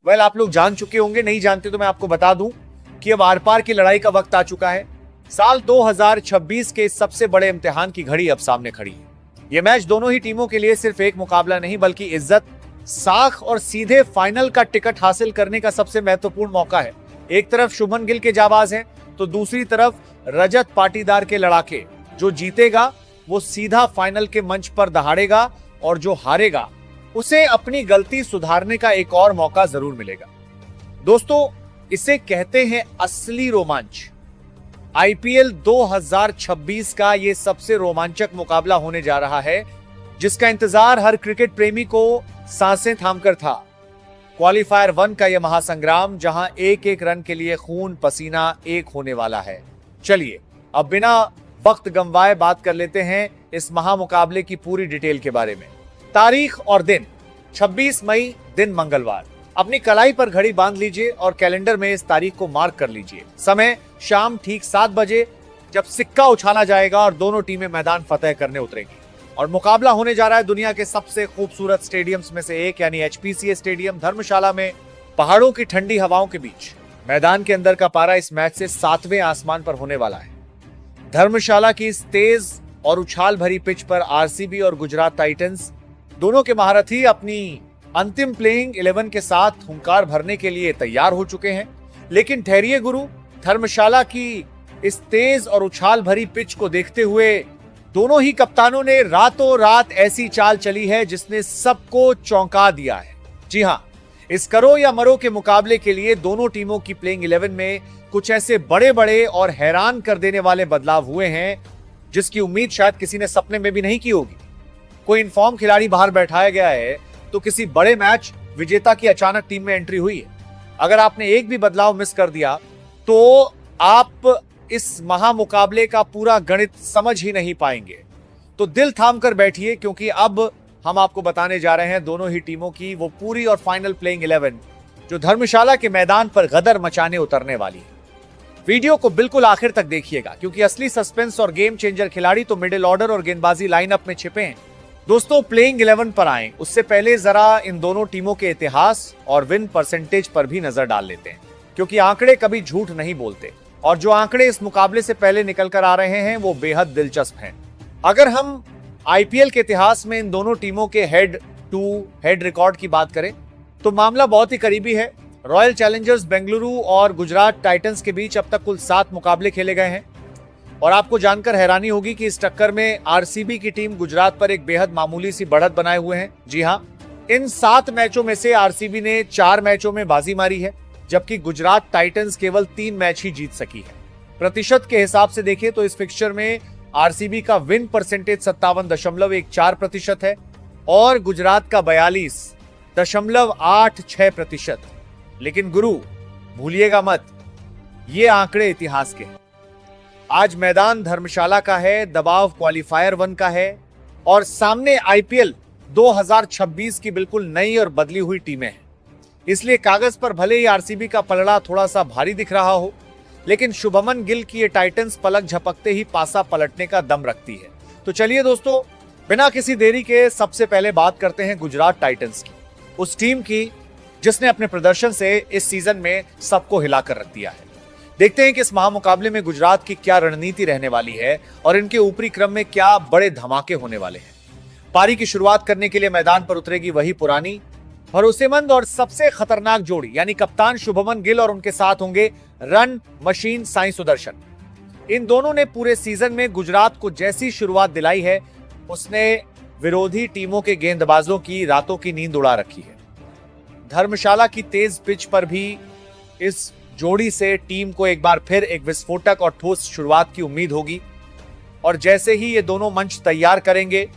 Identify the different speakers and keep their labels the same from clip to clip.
Speaker 1: Well, आप लोग जान चुके होंगे, नहीं जानते तो मैं आपको बता दूं कि अब आर पार की लड़ाई का वक्त आ चुका है। साल 2026 के सबसे बड़े इम्तिहान की घड़ी अब सामने खड़ी है। यह मैच दोनों ही टीमों के लिए सिर्फ एक मुकाबला नहीं बल्कि इज्जत, साख और सीधे फाइनल का टिकट हासिल करने का सबसे महत्वपूर्ण मौका है। एक तरफ शुभमन गिल के जाबाज हैं तो दूसरी तरफ रजत पाटीदार के लड़ाके। जो जीतेगा वो सीधा फाइनल के मंच पर दहाड़ेगा और जो हारेगा उसे अपनी गलती सुधारने का एक और मौका जरूर मिलेगा। दोस्तों, इसे कहते हैं असली रोमांच। आईपीएल 2026 का यह सबसे रोमांचक मुकाबला होने जा रहा है, जिसका इंतजार हर क्रिकेट प्रेमी को सांसें थामकर था। क्वालीफायर 1 का यह महासंग्राम, जहां एक एक रन के लिए खून पसीना एक होने वाला है। चलिए अब बिना वक्त गंवाए बात कर लेते हैं इस महामुकाबले की पूरी डिटेल के बारे में। तारीख और दिन 26 मई, दिन मंगलवार। अपनी कलाई पर घड़ी बांध लीजिए और कैलेंडर में इस तारीख को मार्क कर लीजिए। समय शाम ठीक 7 बजे, जब सिक्का उछाला जाएगा और दोनों टीमें मैदान फतेह करने उतरेंगी। और मुकाबला होने जा रहा है दुनिया के सबसे खूबसूरत स्टेडियम्स में से एक, यानी एचपीसीए स्टेडियम धर्मशाला में, पहाड़ों की ठंडी हवाओं के बीच। मैदान के अंदर का पारा इस मैच से 7वें आसमान पर होने वाला है। धर्मशाला की इस तेज और उछाल भरी पिच पर आरसीबी और गुजरात टाइटंस दोनों के महारथी अपनी अंतिम प्लेइंग 11 के साथ हुंकार भरने के लिए तैयार हो चुके हैं। लेकिन ठहरिए गुरु, धर्मशाला की इस तेज और उछाल भरी पिच को देखते हुए दोनों ही कप्तानों ने रातों रात ऐसी चाल चली है जिसने सबको चौंका दिया है। जी हां, इस करो या मरो के मुकाबले के लिए दोनों टीमों की प्लेइंग 11 में कुछ ऐसे बड़े बड़े और हैरान कर देने वाले बदलाव हुए हैं जिसकी उम्मीद शायद किसी ने सपने में भी नहीं की होगी। कोई इनफॉर्म खिलाड़ी बाहर बैठाया गया है तो किसी बड़े मैच विजेता की अचानक टीम में एंट्री हुई है। अगर आपने एक भी बदलाव मिस कर दिया तो आप इस महामुकाबले का पूरा गणित समझ ही नहीं पाएंगे। तो दिल थाम कर बैठिए, क्योंकि अब हम आपको बताने जा रहे हैं दोनों ही टीमों की वो पूरी और फाइनल प्लेइंग 11 जो धर्मशाला के मैदान पर गदर मचाने उतरने वाली है। वीडियो को बिल्कुल आखिर तक देखिएगा, क्योंकि असली सस्पेंस और गेम चेंजर खिलाड़ी तो मिडिल ऑर्डर और गेंदबाजी लाइनअप में छिपे हैं। दोस्तों, प्लेइंग 11 पर आए उससे पहले जरा इन दोनों टीमों के इतिहास और विन परसेंटेज पर भी नजर डाल लेते हैं, क्योंकि आंकड़े कभी झूठ नहीं बोलते और जो आंकड़े इस मुकाबले से पहले निकल कर आ रहे हैं वो बेहद दिलचस्प हैं। अगर हम आईपीएल के इतिहास में इन दोनों टीमों के हेड टू हेड रिकॉर्ड की बात करें तो मामला बहुत ही करीबी है। रॉयल चैलेंजर्स बेंगलुरु और गुजरात टाइटंस के बीच अब तक कुल 7 मुकाबले खेले गए हैं और आपको जानकर हैरानी होगी कि इस टक्कर में आरसीबी की टीम गुजरात पर एक बेहद मामूली सी बढ़त बनाए हुए हैं। जी हां, इन 7 मैचों में से आरसीबी ने 4 मैचों में बाजी मारी है, जबकि गुजरात टाइटंस केवल 3 मैच ही जीत सकी है। प्रतिशत के हिसाब से देखें तो इस फिक्सचर में आरसीबी का विन परसेंटेज 57.14% है और गुजरात का 42.86%। लेकिन गुरु, भूलिएगा मत, ये आंकड़े इतिहास के हैं। आज मैदान धर्मशाला का है, दबाव क्वालीफायर 1 का है और सामने आईपीएल 2026 की बिल्कुल नई और बदली हुई टीमें हैं। इसलिए कागज पर भले ही आरसीबी का पलड़ा थोड़ा सा भारी दिख रहा हो, लेकिन शुभमन गिल की ये टाइटंस पलक झपकते ही पासा पलटने का दम रखती है। तो चलिए दोस्तों, बिना किसी देरी के सबसे पहले बात करते हैं गुजरात टाइटंस की, उस टीम की जिसने अपने प्रदर्शन से इस सीजन में सबको हिलाकर रख दिया है। देखते हैं कि इस महामुकाबले में गुजरात की क्या रणनीति रहने वाली है और इनके ऊपरी क्रम में क्या बड़े धमाके होने वाले हैं। पारी की शुरुआत करने के लिए मैदान पर उतरेगी वही पुरानी, भरोसेमंद और सबसे खतरनाक जोड़ी, यानी कप्तान शुभमन गिल और उनके साथ होंगे रन मशीन साई सुदर्शन। इन दोनों ने पूरे सीजन में गुजरात को जैसी शुरुआत दिलाई है, उसने विरोधी टीमों के गेंदबाजों की रातों की नींद उड़ा रखी है। धर्मशाला की तेज पिच पर भी इस जोड़ी से टीम को एक बार फिर एक विस्फोटक और ठोस शुरुआत की उम्मीद होगी और जैसे ही ये दोनों मंच तैयार करेंगे,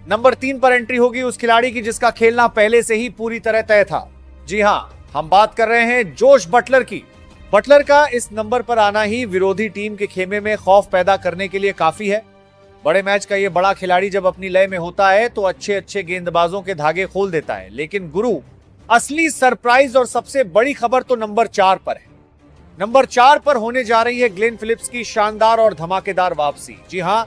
Speaker 1: नंबर 3 पर एंट्री होगी उस खिलाड़ी की जिसका खेलना पहले से ही पूरी तरह तय था। जी हां, हम बात कर रहे हैं जोश बटलर की। बटलर का इस नंबर पर आना ही विरोधी टीम के खेमे में खौफ पैदा करने के लिए काफी है। बड़े मैच का ये बड़ा खिलाड़ी जब अपनी लय में होता है तो अच्छे अच्छे गेंदबाजों के धागे खोल देता है। लेकिन गुरु, असली सरप्राइज और सबसे बड़ी खबर तो नंबर 4 पर है। नंबर 4 पर होने जा रही है ग्लेन फिलिप्स की शानदार और धमाकेदार वापसी। जी हां,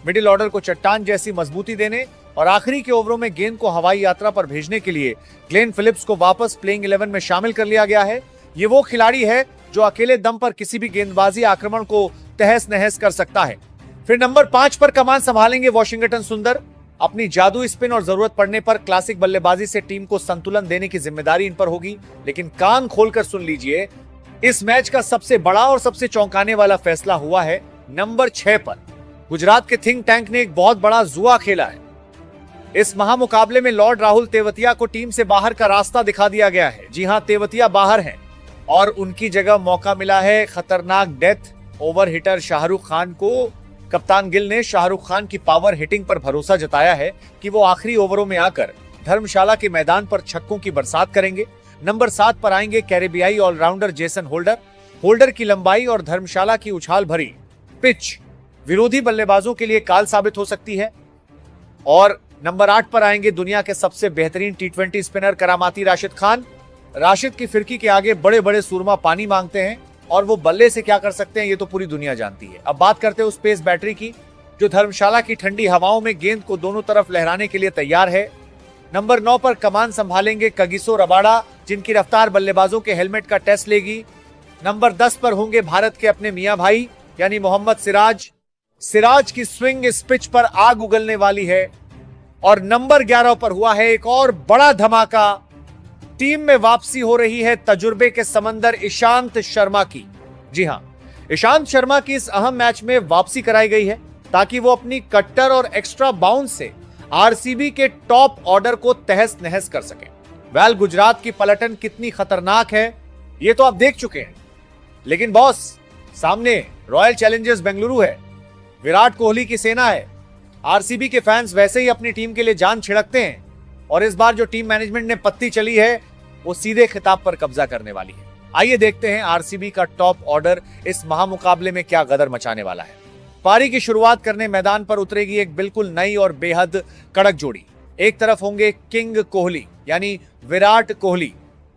Speaker 1: मिडिल ऑर्डर को चट्टान जैसी मजबूती देने और आखिरी के ओवरों में गेंद को हवाई यात्रा पर भेजने के लिए ग्लेन फिलिप्स को वापस प्लेइंग 11 में शामिल कर लिया गया है। ये वो खिलाड़ी है जो अकेले दम पर किसी भी गेंदबाजी आक्रमण को तहस नहस कर सकता है। फिर नंबर 5 पर कमान संभालेंगे वॉशिंगटन सुंदर। अपनी जादू स्पिन और जरूरत पड़ने पर क्लासिक बल्लेबाजी से टीम को संतुलन देने की जिम्मेदारी इन पर होगी। लेकिन कान खोलकर सुन लीजिए, इस मैच का सबसे बड़ा और सबसे चौंकाने वाला फैसला हुआ है नंबर 6 पर। गुजरात के थिंक टैंक ने एक बहुत बड़ा जुआ खेला है। इस महामुकाबले में लॉर्ड राहुल तेवतिया को टीम से बाहर का रास्ता दिखा दिया गया है। जी हां, तेवतिया बाहर हैं और उनकी जगह मौका मिला है खतरनाक death over hitter Shahrukh Khan को। कप्तान गिल ने शाहरुख खान की पावर हिटिंग पर भरोसा जताया है कि वो आखिरी ओवरों में आकर धर्मशाला के मैदान पर छक्कों की बरसात करेंगे। नंबर 7 पर आएंगे कैरेबियाई ऑलराउंडर जेसन होल्डर। होल्डर की लंबाई और धर्मशाला की उछाल भरी पिच विरोधी बल्लेबाजों के लिए काल साबित हो सकती है। और नंबर 8 पर आएंगे दुनिया के सबसे बेहतरीन टी20 स्पिनर करामाती राशिद खान। राशिद की फिरकी के आगे बड़े बड़े सूरमा पानी मांगते हैं और वो बल्ले से क्या कर सकते हैं ये तो पूरी दुनिया जानती है। अब बात करते हैं उस पेस बैटरी की जो धर्मशाला की ठंडी हवाओं में गेंद को दोनों तरफ लहराने के लिए तैयार है। नंबर 9 पर कमान संभालेंगे कगिसो रबाडा, जिनकी रफ्तार बल्लेबाजों के हेलमेट का टेस्ट लेगी। नंबर 10 पर होंगे भारत के अपने मियां भाई यानी मोहम्मद सिराज। सिराज की स्विंग इस पिच पर आग उगलने वाली है। और नंबर 11 पर हुआ है एक और बड़ा धमाका। टीम में वापसी हो रही है तजुर्बे के समंदर ईशांत शर्मा की। जी हां, ईशांत शर्मा की इस अहम मैच में वापसी कराई गई है ताकि वो अपनी कट्टर और एक्स्ट्रा बाउंस से आरसीबी के टॉप ऑर्डर को तहस नहस कर सके। वेल, गुजरात की पलटन कितनी खतरनाक है ये तो आप देख चुके हैं, लेकिन बॉस सामने रॉयल चैलेंजर्स बेंगलुरु है, विराट कोहली की सेना है। आरसीबी के फैंस वैसे ही अपनी टीम के लिए जान छिड़कते हैं और इस बार जो टीम मैनेजमेंट ने पत्ती चली है वो सीधे खिताब पर कब्जा करने वाली है। आइए देखते हैं आरसीबी का टॉप ऑर्डर इस महामुकाबले में क्या गदर मचाने वाला है। पारी की शुरुआत करने मैदान पर उतरेगी एक बिल्कुल नई और बेहद कड़क जोड़ी। एक तरफ होंगे किंग कोहली यानी विराट कोहली।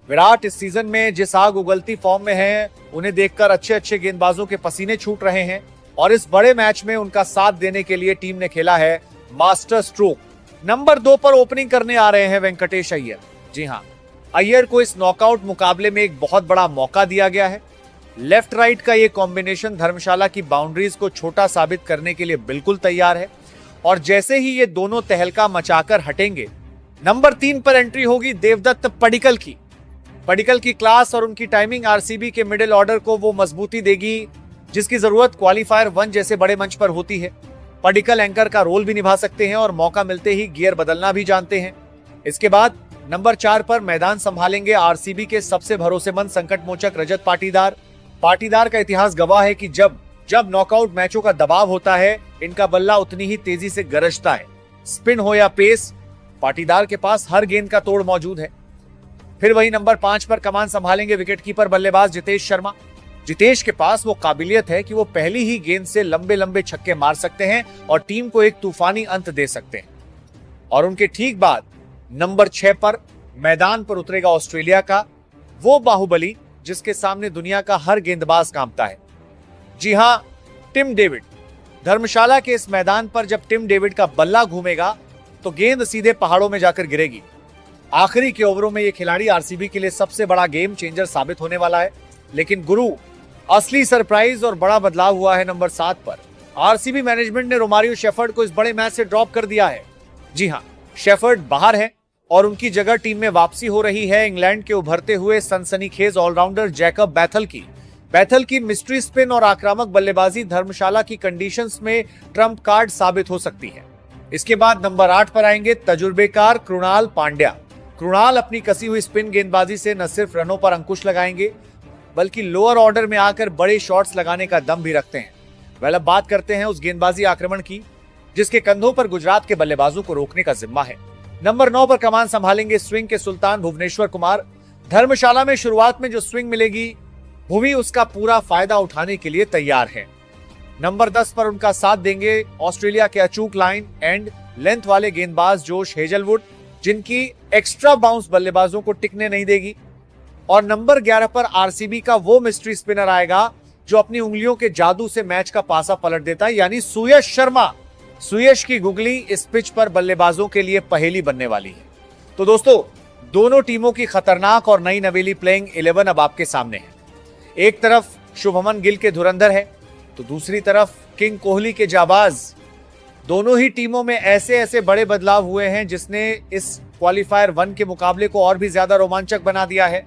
Speaker 1: विराट इस सीजन में जिस आग उगलती फॉर्म में हैं, उन्हें देखकर अच्छे अच्छे गेंदबाजों के पसीने छूट रहे हैं और इस बड़े मैच में उनका साथ देने के लिए टीम ने खेला है मास्टर स्ट्रोक। नंबर 2 पर ओपनिंग करने आ रहे हैं वेंकटेश अय्यर। जी हां, अय्यर को इस नॉकआउट मुकाबले में एक बहुत बड़ा मौका दिया गया है। लेफ्ट राइट का ये कॉम्बिनेशन धर्मशाला की बाउंड्रीज को छोटा साबित करने के लिए बिल्कुल तैयार है और जैसे ही ये दोनों तहलका मचाकर हटेंगे, नंबर 3 पर एंट्री होगी देवदत्त पडिक्कल की। पडिक्कल की क्लास और उनकी टाइमिंग आरसीबी के मिडिल ऑर्डर को वो मजबूती देगी जिसकी जरूरत क्वालिफायर 1 जैसे बड़े मंच पर होती है। पडिक्कल एंकर का रोल भी निभा सकते हैं और मौका मिलते ही गियर बदलना भी जानते हैं। इसके बाद नंबर 4 पर मैदान संभालेंगे आरसीबी के सबसे भरोसेमंद संकट मोचक रजत पाटीदार। पाटीदार का इतिहास गवाह है कि जब नॉकआउट मैचों का दबाव होता है, इनका बल्ला उतनी ही तेजी से गरजता है। स्पिन हो या पेस, पाटीदार के पास हर गेंद का तोड़ मौजूद है। फिर वही नंबर 5 पर कमान संभालेंगे विकेटकीपर बल्लेबाज जितेश शर्मा। जितेश के पास वो काबिलियत है कि वो पहली ही गेंद से लंबे लंबे छक्के मार सकते हैं और टीम को एक तूफानी अंत दे सकते हैं। और उनके ठीक बाद नंबर 6 पर मैदान पर उतरेगा ऑस्ट्रेलिया का वो बाहुबली जिसके सामने दुनिया का हर गेंदबाज कांपता है। जी हां, टिम डेविड। धर्मशाला के इस मैदान पर जब टिम डेविड का बल्ला घूमेगा तो गेंद सीधे पहाड़ों में जाकर गिरेगी। आखिरी के ओवरों में यह खिलाड़ी आरसीबी के लिए सबसे बड़ा गेम चेंजर साबित होने वाला है। लेकिन गुरु, असली सरप्राइज और बड़ा बदलाव हुआ है नंबर 7 पर। आरसीबी मैनेजमेंट ने रोमारियो शेफर्ड को इस बड़े मैच से ड्रॉप कर दिया है। जी हां, शेफर्ड बाहर है और उनकी जगह टीम में वापसी हो रही है इंग्लैंड के उभरते हुए सनसनीखेज ऑलराउंडर जैकब बैथल की। बैथल की मिस्ट्री स्पिन और आक्रामक बल्लेबाजी धर्मशाला की कंडीशंस में ट्रम्प कार्ड साबित हो सकती है। इसके बाद नंबर 8 पर आएंगे तजुर्बेकार कृणाल पांड्या। कृणाल अपनी कसी हुई स्पिन गेंदबाजी से न सिर्फ रनों पर अंकुश लगाएंगे बल्कि लोअर ऑर्डर में आकर बड़े शॉट्स लगाने का दम भी रखते हैं। अब बात करते हैं उस गेंदबाजी आक्रमण की जिसके कंधों पर गुजरात के बल्लेबाजों को रोकने का जिम्मा है। नंबर 9 पर कमान संभालेंगे स्विंग के सुल्तान भुवनेश्वर कुमार। धर्मशाला में शुरुआत में जो स्विंग मिलेगी भुवी उसका पूरा फायदा उठाने के लिए तैयार है। नंबर 10 पर उनका साथ देंगे ऑस्ट्रेलिया के अचूक लाइन एंड लेंथ वाले गेंदबाज जोश हेजलवुड, जिनकी एक्स्ट्रा बाउंस बल्लेबाजों को टिकने नहीं देगी। और नंबर 11 पर आरसीबी का वो मिस्ट्री स्पिनर आएगा जो अपनी उंगलियों के जादू से मैच का पासा पलट देता है, यानी सुयश शर्मा। सुयश की गुगली इस पिच पर बल्लेबाजों के लिए पहेली बनने वाली है। तो दोस्तों, दोनों टीमों की खतरनाक और नई नवेली प्लेइंग 11 अब आपके सामने है। एक तरफ शुभमन गिल के धुरंधर है, तो दूसरी तरफ किंग कोहली के जाबाज। दोनों ही टीमों में ऐसे ऐसे बड़े बदलाव हुए हैं जिसने इस क्वालिफायर 1 के मुकाबले को और भी ज्यादा रोमांचक बना दिया है।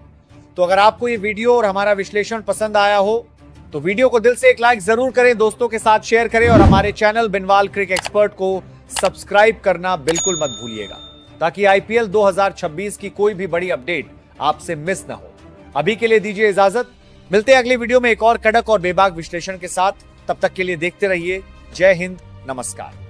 Speaker 1: तो अगर आपको ये वीडियो और हमारा विश्लेषण पसंद आया हो तो वीडियो को दिल से एक लाइक जरूर करें, दोस्तों के साथ शेयर करें और हमारे चैनल बिनवाल क्रिक एक्सपर्ट को सब्सक्राइब करना बिल्कुल मत भूलिएगा, ताकि आईपीएल 2026 की कोई भी बड़ी अपडेट आपसे मिस ना हो। अभी के लिए दीजिए इजाजत, मिलते हैं अगले वीडियो में एक और कड़क और बेबाक विश्लेषण के साथ। तब तक के लिए देखते रहिए। जय हिंद, नमस्कार।